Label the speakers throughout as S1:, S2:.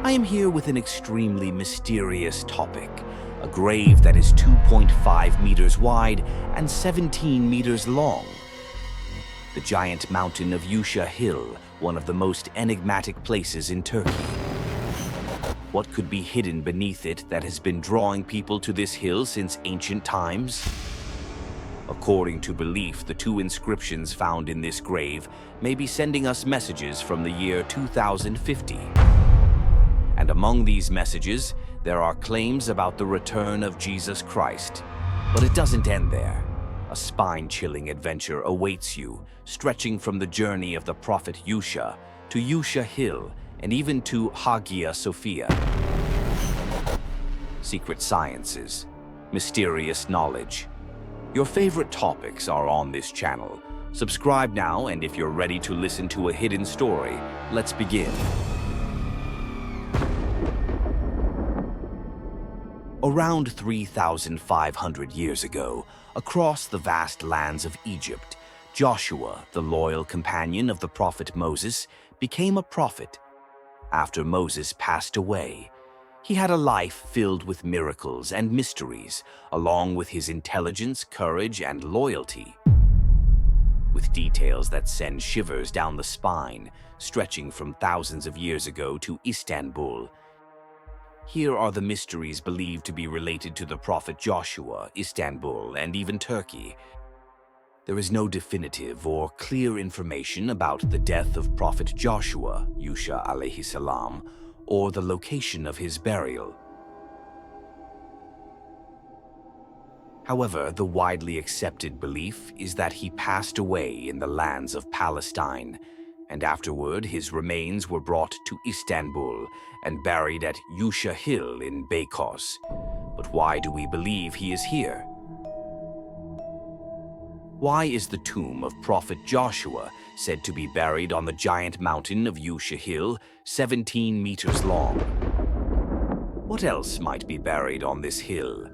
S1: I am here with an extremely mysterious topic, a grave that is 2.5 meters wide and 17 meters long. The giant mountain of Yusha Hill, one of the most enigmatic places in Turkey. What could be hidden beneath it that has been drawing people to this hill since ancient times? According to belief, the two inscriptions found in this grave may be sending us messages from the year 2050. And among these messages, there are claims about the return of Jesus Christ. But it doesn't end there. A spine-chilling adventure awaits you, stretching from the journey of the Prophet Yusha to Yusha Hill and even to Hagia Sophia. Secret sciences, mysterious knowledge. Your favorite topics are on this channel. Subscribe now, and if you're ready to listen to a hidden story, let's begin. Around 3,500 years ago, across the vast lands of Egypt, Joshua, the loyal companion of the prophet Moses, became a prophet. After Moses passed away, he had a life filled with miracles and mysteries, along with his intelligence, courage, and loyalty. With details that send shivers down the spine, stretching from thousands of years ago to Istanbul. Here are the mysteries believed to be related to the prophet Joshua, Istanbul, and even Turkey. There is no definitive or clear information about the death of Prophet Joshua, Yusha alayhi salam, or the location of his burial. However, the widely accepted belief is that he passed away in the lands of Palestine, and afterward his remains were brought to Istanbul and buried at Yusha Hill in Beykoz. But why do we believe he is here? Why is the tomb of Prophet Joshua said to be buried on the giant mountain of Yusha Hill, 17 meters long? What else might be buried on this hill?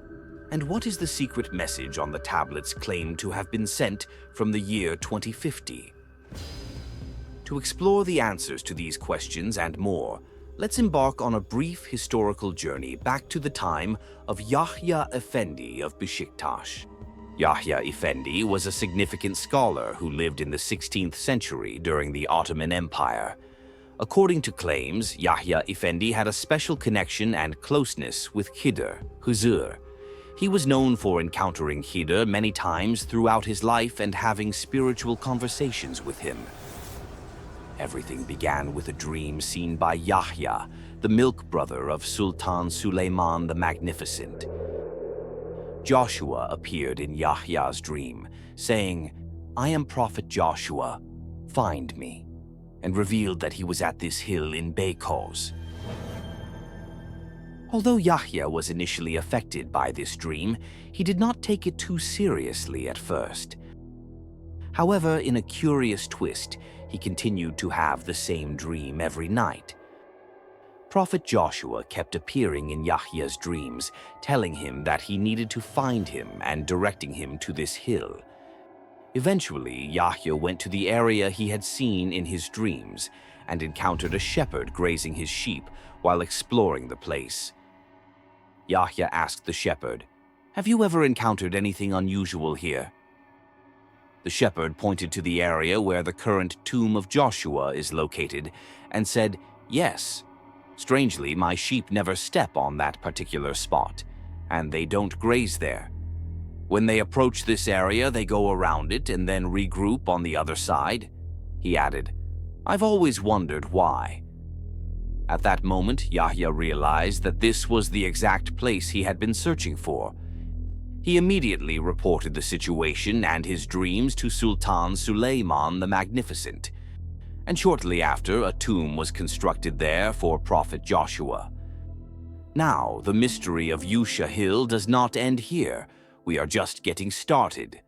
S1: And what is the secret message on the tablets claimed to have been sent from the year 2050? To explore the answers to these questions and more, let's embark on a brief historical journey back to the time of Yahya Effendi of Beşiktaş. Yahya Effendi was a significant scholar who lived in the 16th century during the Ottoman Empire. According to claims, Yahya Effendi had a special connection and closeness with Khidr, Huzur. He was known for encountering Khidr many times throughout his life and having spiritual conversations with him. Everything began with a dream seen by Yahya, the milk brother of Sultan Süleyman the Magnificent. Joshua appeared in Yahya's dream, saying, "I am Prophet Joshua, find me," and revealed that he was at this hill in Beykoz. Although Yahya was initially affected by this dream, he did not take it too seriously at first. However, in a curious twist, he continued to have the same dream every night. Prophet Joshua kept appearing in Yahya's dreams, telling him that he needed to find him and directing him to this hill. Eventually, Yahya went to the area he had seen in his dreams and encountered a shepherd grazing his sheep while exploring the place. Yahya asked the shepherd, "Have you ever encountered anything unusual here?" The shepherd pointed to the area where the current tomb of Joshua is located and said, "Yes. Strangely, my sheep never step on that particular spot, and they don't graze there. When they approach this area, they go around it and then regroup on the other side." He added, "I've always wondered why." At that moment, Yahya realized that this was the exact place he had been searching for. He immediately reported the situation and his dreams to Sultan Süleyman the Magnificent, and shortly after, a tomb was constructed there for Prophet Joshua. Now, the mystery of Yusha Hill does not end here. We are just getting started.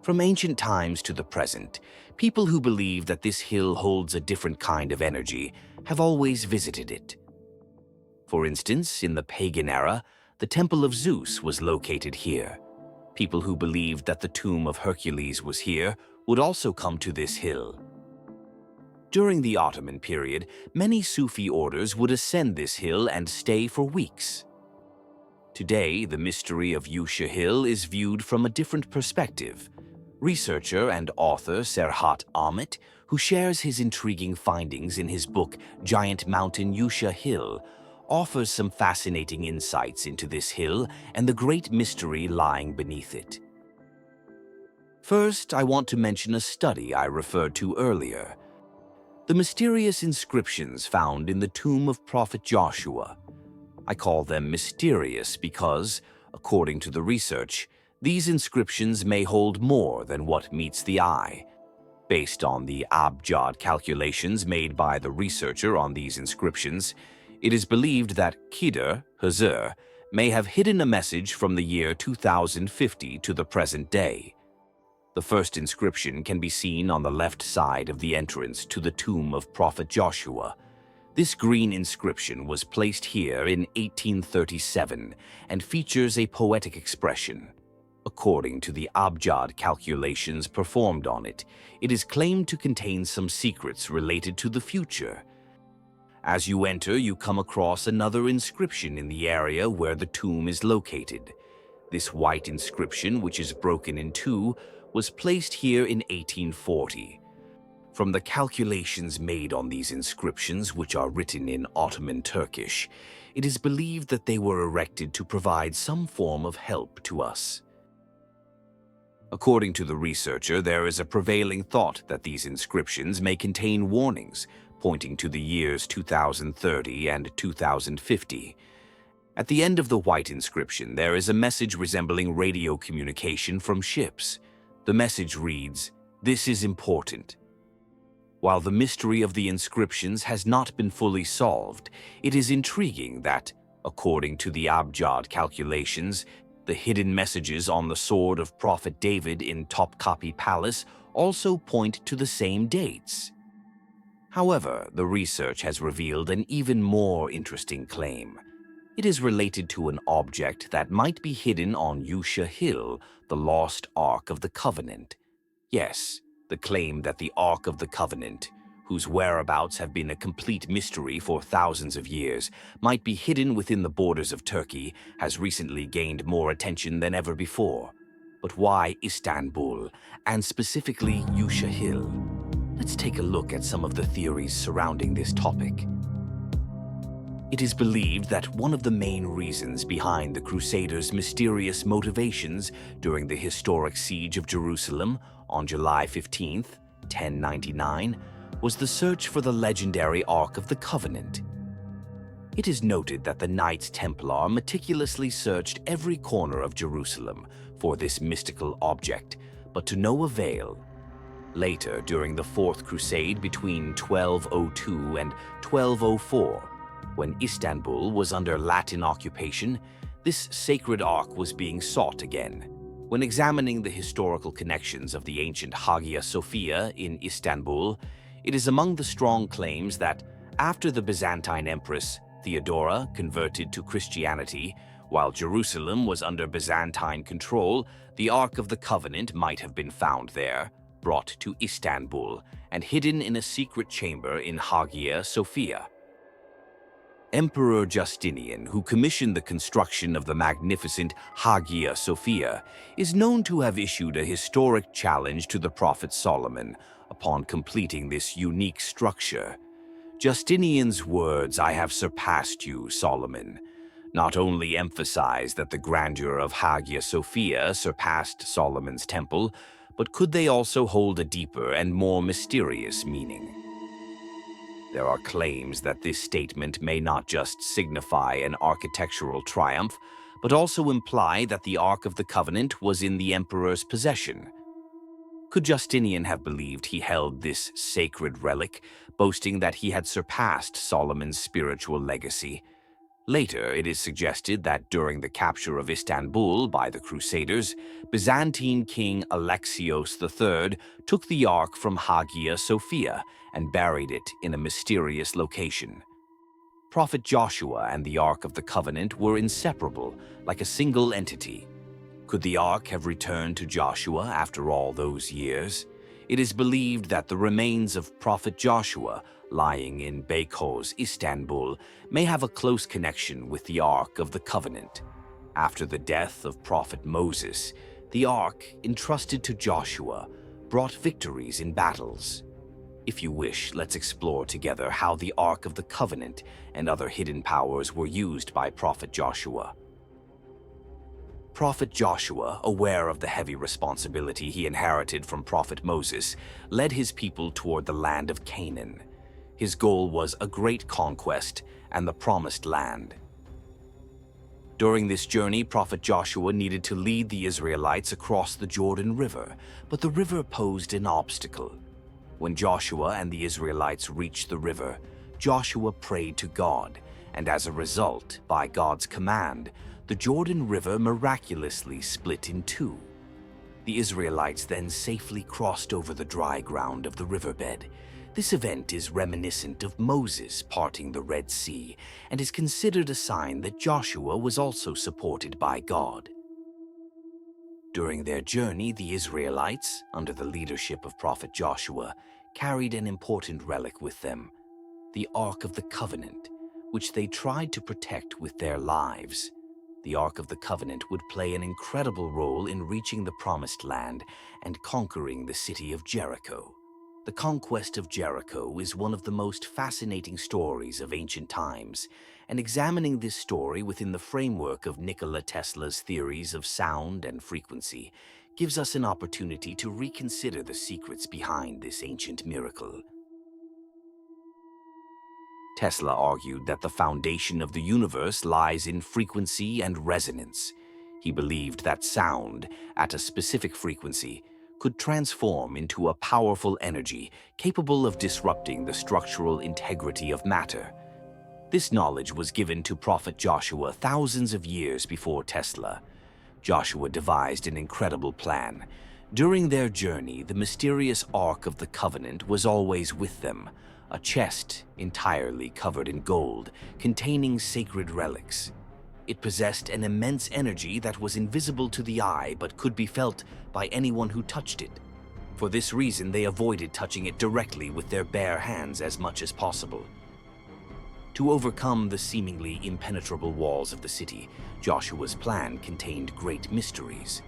S1: From ancient times to the present, people who believe that this hill holds a different kind of energy have always visited it. For instance, in the pagan era, the Temple of Zeus was located here. People who believed that the tomb of Hercules was here would also come to this hill. During the Ottoman period, many Sufi orders would ascend this hill and stay for weeks. Today, the mystery of Yusha Hill is viewed from a different perspective. Researcher and author Serhat Ahmet, who shares his intriguing findings in his book Giant Mountain Yusha Hill, offers some fascinating insights into this hill and the great mystery lying beneath it. First, I want to mention a study I referred to earlier. The mysterious inscriptions found in the tomb of Prophet Joshua. I call them mysterious because, according to the research, these inscriptions may hold more than what meets the eye. Based on the abjad calculations made by the researcher on these inscriptions, it is believed that Khidr may have hidden a message from the year 2050 to the present day. The first inscription can be seen on the left side of the entrance to the tomb of Prophet Joshua. This green inscription was placed here in 1837 and features a poetic expression. According to the abjad calculations performed on it, it is claimed to contain some secrets related to the future. As you enter, you come across another inscription in the area where the tomb is located. This white inscription, which is broken in two, was placed here in 1840. From the calculations made on these inscriptions, which are written in Ottoman Turkish, it is believed that they were erected to provide some form of help to us. According to the researcher, there is a prevailing thought that these inscriptions may contain warnings pointing to the years 2030 and 2050. At the end of the white inscription, there is a message resembling radio communication from ships. The message reads, "This is important." While the mystery of the inscriptions has not been fully solved, it is intriguing that, according to the abjad calculations, the hidden messages on the sword of Prophet David in Topkapi Palace also point to the same dates. However, the research has revealed an even more interesting claim. It is related to an object that might be hidden on Yusha Hill, the lost Ark of the Covenant. Yes, the claim that the Ark of the Covenant, whose whereabouts have been a complete mystery for thousands of years, might be hidden within the borders of Turkey, has recently gained more attention than ever before. But why Istanbul, and specifically Yusha Hill? Let's take a look at some of the theories surrounding this topic. It is believed that one of the main reasons behind the Crusaders' mysterious motivations during the historic siege of Jerusalem on July 15, 1099, was the search for the legendary Ark of the Covenant. It is noted that the Knights Templar meticulously searched every corner of Jerusalem for this mystical object, but to no avail. Later, during the Fourth Crusade between 1202 and 1204, when Istanbul was under Latin occupation, this sacred ark was being sought again. When examining the historical connections of the ancient Hagia Sophia in Istanbul, it is among the strong claims that after the Byzantine Empress Theodora converted to Christianity, while Jerusalem was under Byzantine control, the Ark of the Covenant might have been found there, brought to Istanbul, and hidden in a secret chamber in Hagia Sophia. Emperor Justinian, who commissioned the construction of the magnificent Hagia Sophia, is known to have issued a historic challenge to the Prophet Solomon upon completing this unique structure. Justinian's words, "I have surpassed you, Solomon," not only emphasize that the grandeur of Hagia Sophia surpassed Solomon's temple, but could they also hold a deeper and more mysterious meaning? There are claims that this statement may not just signify an architectural triumph, but also imply that the Ark of the Covenant was in the emperor's possession. Could Justinian have believed he held this sacred relic, boasting that he had surpassed Solomon's spiritual legacy? Later, it is suggested that during the capture of Istanbul by the Crusaders, Byzantine King Alexios III took the Ark from Hagia Sophia and buried it in a mysterious location. Prophet Joshua and the Ark of the Covenant were inseparable, like a single entity. Could the Ark have returned to Joshua after all those years? It is believed that the remains of Prophet Joshua, lying in Beykoz, Istanbul, may have a close connection with the Ark of the Covenant. After the death of Prophet Moses, the Ark, entrusted to Joshua, brought victories in battles. If you wish, let's explore together how the Ark of the Covenant and other hidden powers were used by Prophet Joshua. Prophet Joshua, aware of the heavy responsibility he inherited from Prophet Moses, led his people toward the land of Canaan. His goal was a great conquest and the promised land. During this journey, Prophet Joshua needed to lead the Israelites across the Jordan River, but the river posed an obstacle. When Joshua and the Israelites reached the river, Joshua prayed to God, and as a result, by God's command, the Jordan River miraculously split in two. The Israelites then safely crossed over the dry ground of the riverbed. This event is reminiscent of Moses parting the Red Sea and is considered a sign that Joshua was also supported by God. During their journey, the Israelites, under the leadership of Prophet Joshua, carried an important relic with them, the Ark of the Covenant, which they tried to protect with their lives. The Ark of the Covenant would play an incredible role in reaching the Promised Land and conquering the city of Jericho. The conquest of Jericho is one of the most fascinating stories of ancient times, and examining this story within the framework of Nikola Tesla's theories of sound and frequency gives us an opportunity to reconsider the secrets behind this ancient miracle. Tesla argued that the foundation of the universe lies in frequency and resonance. He believed that sound, at a specific frequency, could transform into a powerful energy capable of disrupting the structural integrity of matter. This knowledge was given to Prophet Joshua thousands of years before Tesla. Joshua devised an incredible plan. During their journey, the mysterious Ark of the Covenant was always with them, a chest entirely covered in gold, containing sacred relics. It possessed an immense energy that was invisible to the eye but could be felt by anyone who touched it. For this reason, they avoided touching it directly with their bare hands as much as possible. To overcome the seemingly impenetrable walls of the city, Joshua's plan contained great mysteries.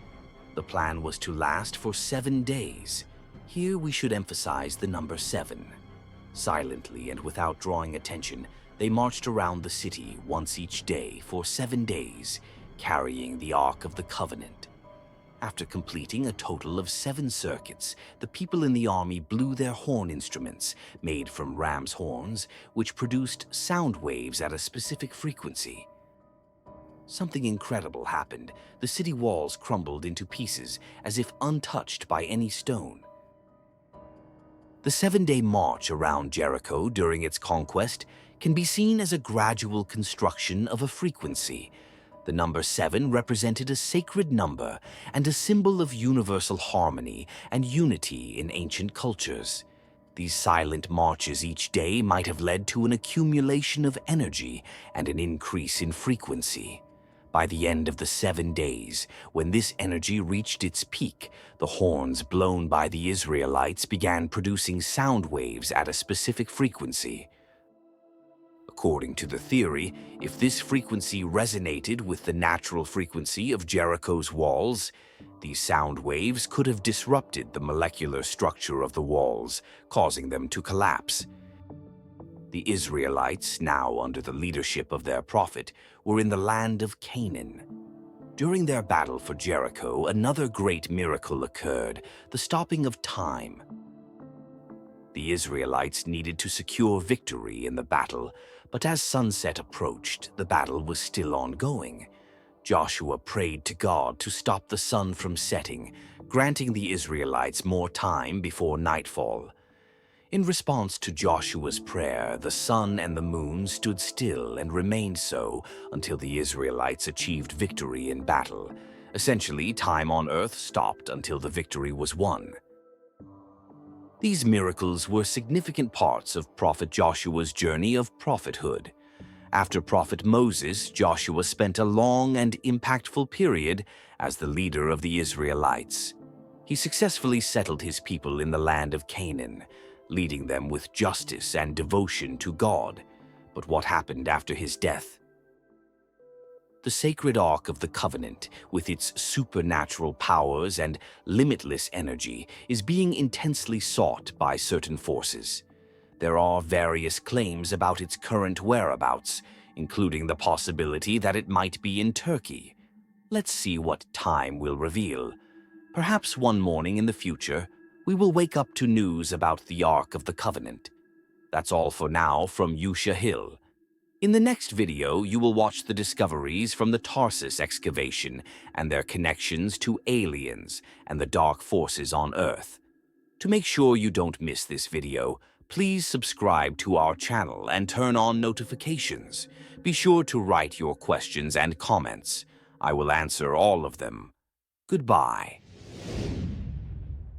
S1: The plan was to last for 7 days. Here we should emphasize the number 7. Silently and without drawing attention, they marched around the city once each day for 7 days, carrying the Ark of the Covenant. After completing a total of 7 circuits, the people in the army blew their horn instruments, made from ram's horns, which produced sound waves at a specific frequency. Something incredible happened. The city walls crumbled into pieces as if untouched by any stone. The 7-day march around Jericho during its conquest can be seen as a gradual construction of a frequency. The number 7 represented a sacred number and a symbol of universal harmony and unity in ancient cultures. These silent marches each day might have led to an accumulation of energy and an increase in frequency. By the end of the 7 days, when this energy reached its peak, the horns blown by the Israelites began producing sound waves at a specific frequency. According to the theory, if this frequency resonated with the natural frequency of Jericho's walls, these sound waves could have disrupted the molecular structure of the walls, causing them to collapse. The Israelites, now under the leadership of their prophet, were in the land of Canaan. During their battle for Jericho, another great miracle occurred, the stopping of time. The Israelites needed to secure victory in the battle, but as sunset approached, the battle was still ongoing. Joshua prayed to God to stop the sun from setting, granting the Israelites more time before nightfall. In response to Joshua's prayer, the sun and the moon stood still and remained so until the Israelites achieved victory in battle. Essentially, time on earth stopped until the victory was won. These miracles were significant parts of Prophet Joshua's journey of prophethood. After Prophet Moses, Joshua spent a long and impactful period as the leader of the Israelites. He successfully settled his people in the land of Canaan, leading them with justice and devotion to God. But what happened after his death? The sacred Ark of the Covenant, with its supernatural powers and limitless energy, is being intensely sought by certain forces. There are various claims about its current whereabouts, including the possibility that it might be in Turkey. Let's see what time will reveal. Perhaps one morning in the future, we will wake up to news about the Ark of the Covenant. That's all for now from Yusha Hill. In the next video, you will watch the discoveries from the Tarsus excavation and their connections to aliens and the dark forces on Earth. To make sure you don't miss this video, please subscribe to our channel and turn on notifications. Be sure to write your questions and comments. I will answer all of them. Goodbye.